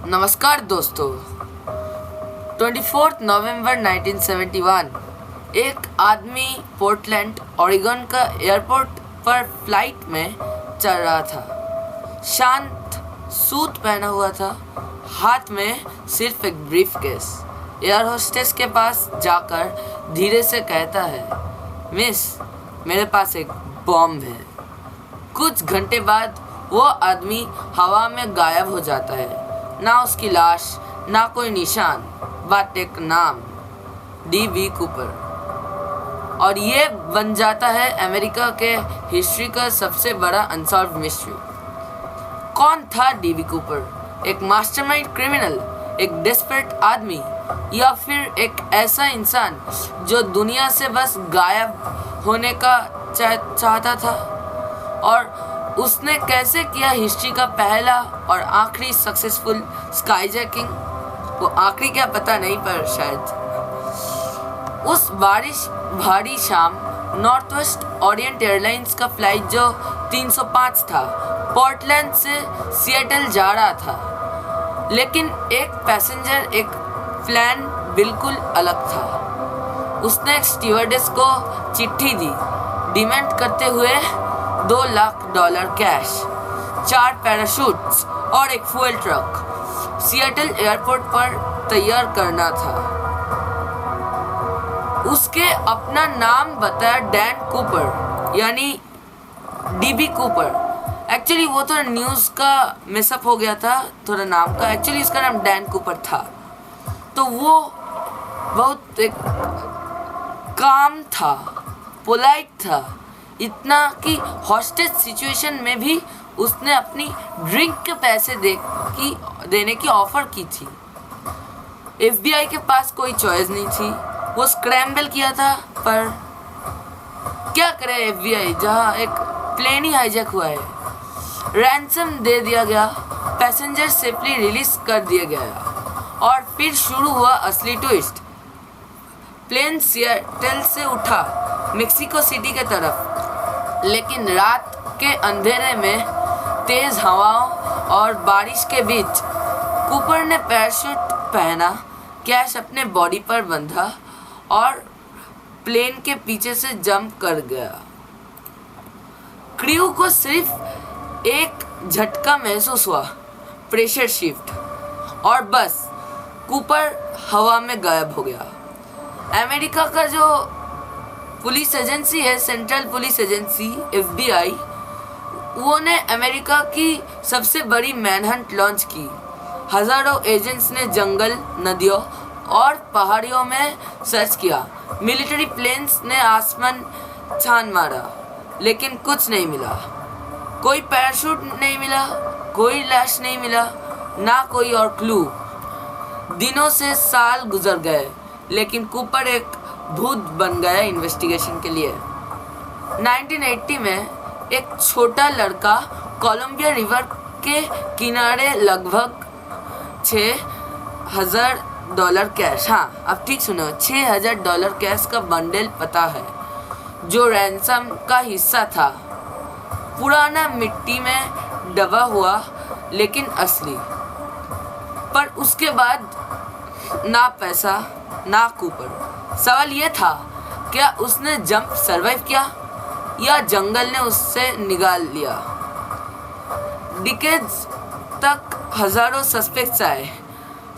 नमस्कार दोस्तों। 24 नवंबर 1971 एक आदमी पोर्टलैंड ओरेगन का एयरपोर्ट पर फ्लाइट में चल रहा था। शांत सूट पहना हुआ था, हाथ में सिर्फ एक ब्रीफकेस। एयर होस्टेस के पास जाकर धीरे से कहता है, मिस, मेरे पास एक बॉम्ब है। कुछ घंटे बाद वो आदमी हवा में गायब हो जाता है। ना उसकी लाश, ना कोई निशान, बट एक नाम, D.B. कूपर। और ये बन जाता है अमेरिका के हिस्ट्री का सबसे बड़ा अनसॉल्व्ड मिस्ट्री। कौन था D.B. कूपर? एक मास्टरमाइंड क्रिमिनल, एक डेस्परेट आदमी, या फिर एक ऐसा इंसान जो दुनिया से बस गायब होने का चाहता था? और उसने कैसे किया हिस्ट्री का पहला और आखिरी सक्सेसफुल स्काईजैकिंग? वो आखिरी क्या पता नहीं, पर शायद। उस भारी शाम नॉर्थ वेस्ट ओरिएंट एयरलाइंस का फ्लाइट जो 305 था, पोर्टलैंड से सिएटल जा रहा था। लेकिन एक पैसेंजर, एक प्लान बिल्कुल अलग था। उसने एक स्टीवर्डेस को चिट्ठी दी, डिमांड करते हुए $2 लाख कैश, 4 पैराशूट्स और एक फ्यूल ट्रक सिएटल एयरपोर्ट पर तैयार करना था। उसके अपना नाम बताया, डैन कूपर, यानी D.B. कूपर। एक्चुअली वो थोड़ा न्यूज़ का मिसअप हो गया था, थोड़ा नाम का। एक्चुअली उसका नाम डैन कूपर था। तो वो बहुत एक काम था, पोलाइट था, इतना कि हॉस्टेज सिचुएशन में भी उसने अपनी ड्रिंक के पैसे देने की ऑफर की थी। FBI के पास कोई चॉइस नहीं थी, वो स्क्रैम्बल किया था। पर क्या करे FBI, जहाँ एक प्लेन ही हाईजैक हुआ है। रैंसम दे दिया गया, पैसेंजर सेफली रिलीज कर दिया गया, और फिर शुरू हुआ असली ट्विस्ट। प्लेन सिएटल से उठा मेक्सिको सिटी के तरफ, लेकिन रात के अंधेरे में तेज हवाओं और बारिश के बीच कूपर ने पैराशूट पहना, कैश अपने बॉडी पर बंधा और प्लेन के पीछे से जंप कर गया। क्रू को सिर्फ एक झटका महसूस हुआ, प्रेशर शिफ्ट, और बस कूपर हवा में गायब हो गया। अमेरिका का जो पुलिस एजेंसी है, सेंट्रल पुलिस एजेंसी FBI, वो ने अमेरिका की सबसे बड़ी मैनहंट लॉन्च की। हजारों एजेंट्स ने जंगल, नदियों और पहाड़ियों में सर्च किया। मिलिट्री प्लेन्स ने आसमान छान मारा, लेकिन कुछ नहीं मिला। कोई पैराशूट नहीं मिला, कोई लाश नहीं मिला, ना कोई और क्लू। दिनों से साल गुजर गए, लेकिन कूपर एक भूत बन गया इन्वेस्टिगेशन के लिए। 1980 में एक छोटा लड़का कोलंबिया रिवर के किनारे लगभग $6,000 कैश, हाँ अब ठीक सुनो, $6,000 कैश का बंडल पता है, जो रैंसम का हिस्सा था। पुराना, मिट्टी में दबा हुआ, लेकिन असली। पर उसके बाद ना पैसा, ना कूपर। सवाल ये था, क्या उसने जंप सर्वाइव किया, या जंगल ने उससे निकाल लिया? डिकेड्स तक हजारों सस्पेक्ट्स आए,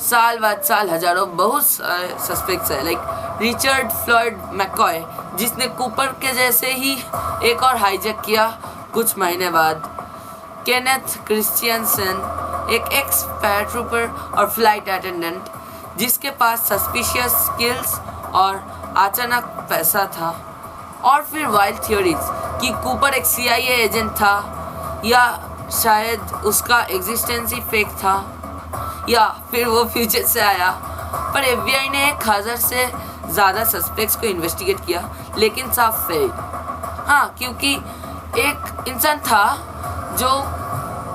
साल बाद साल हजारों, बहुत सारे सस्पेक्ट्स आए। लाइक रिचर्ड फ्लॉयड मैककॉय, जिसने कूपर के जैसे ही एक और हाईजैक किया कुछ महीने बाद। केनेथ क्रिश्चियनसन, एक एक्स पैराट्रूपर और फ्लाइट अटेंडेंट, जिसके पास सस्पिशियस स्किल्स और अचानक पैसा था। और फिर वाइल्ड थ्योरीज कि कूपर एक CIA एजेंट था, या शायद उसका एग्जिस्टेंस ही फेक था, या फिर वो फ्यूचर से आया। पर FBI ने 1000 से ज़्यादा सस्पेक्ट्स को इन्वेस्टिगेट किया, लेकिन साफ फेल। हाँ, क्योंकि एक इंसान था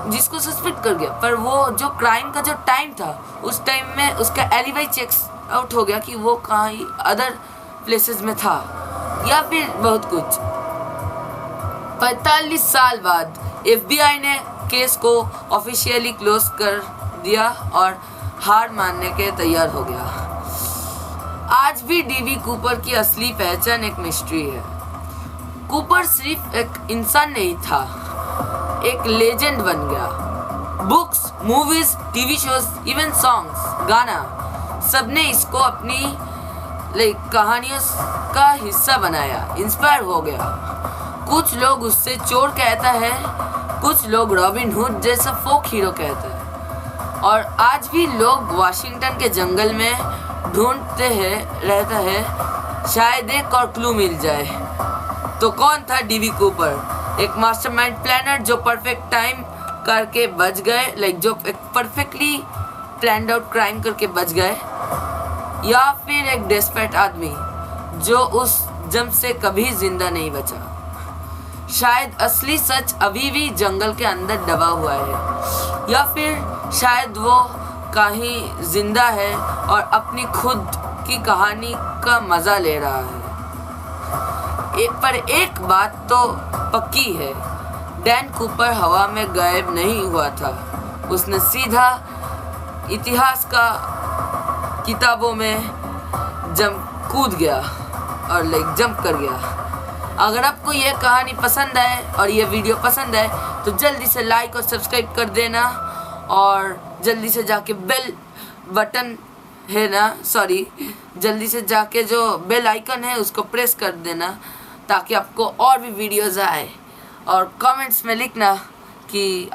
जिसको सस्पेक्ट कर गया, पर वो जो क्राइम का जो टाइम था, उस टाइम में उसका एलिबाई चेक्स आउट हो गया कि वो कहीं अदर प्लेसेस में था, या फिर बहुत कुछ। 45 साल बाद FBI ने केस को ऑफिशियली क्लोज कर दिया और हार मानने के तैयार हो गया। आज भी डीबी कूपर की असली पहचान एक मिस्ट्री है। कूपर सिर्फ एक इंसान नहीं था, एक लेजेंड बन गया। Books, movies, TV shows, even songs, गाना, सबने इसको अपनी कहानियों का हिस्सा बनाया, इंस्पायर हो गया। कुछ लोग उससे चोर कहता है, कुछ लोग रॉबिन हुड जैसा फोक हीरो कहते हैं, और आज भी लोग वाशिंगटन के जंगल में ढूंढते हैं रहता है, शायद एक और क्लू मिल जाए। तो कौन था डीबी कूपर? एक मास्टरमाइंड प्लानर जो परफेक्ट टाइम करके बच गए, जो एक परफेक्टली प्लान्ड आउट क्राइम करके बच गए, या फिर एक डेस्परेट आदमी जो उस जंग से कभी जिंदा नहीं बचा? शायद असली सच अभी भी जंगल के अंदर दबा हुआ है, या फिर शायद वो कहीं जिंदा है और अपनी खुद की कहानी का मजा ले रहा है। एक बात तो पक्की है, डैन कूपर हवा में गायब नहीं हुआ था। उसने सीधा इतिहास का किताबों में कूद गया और जंप कर गया। अगर आपको यह कहानी पसंद आए और यह वीडियो पसंद आए तो जल्दी से लाइक और सब्सक्राइब कर देना, और जल्दी से जाके बेल बटन है ना, जल्दी से जाके जो बेल आइकन है उसको प्रेस कर देना, ताकि आपको और भी वीडियोज़ आए। और कमेंट्स में लिखना कि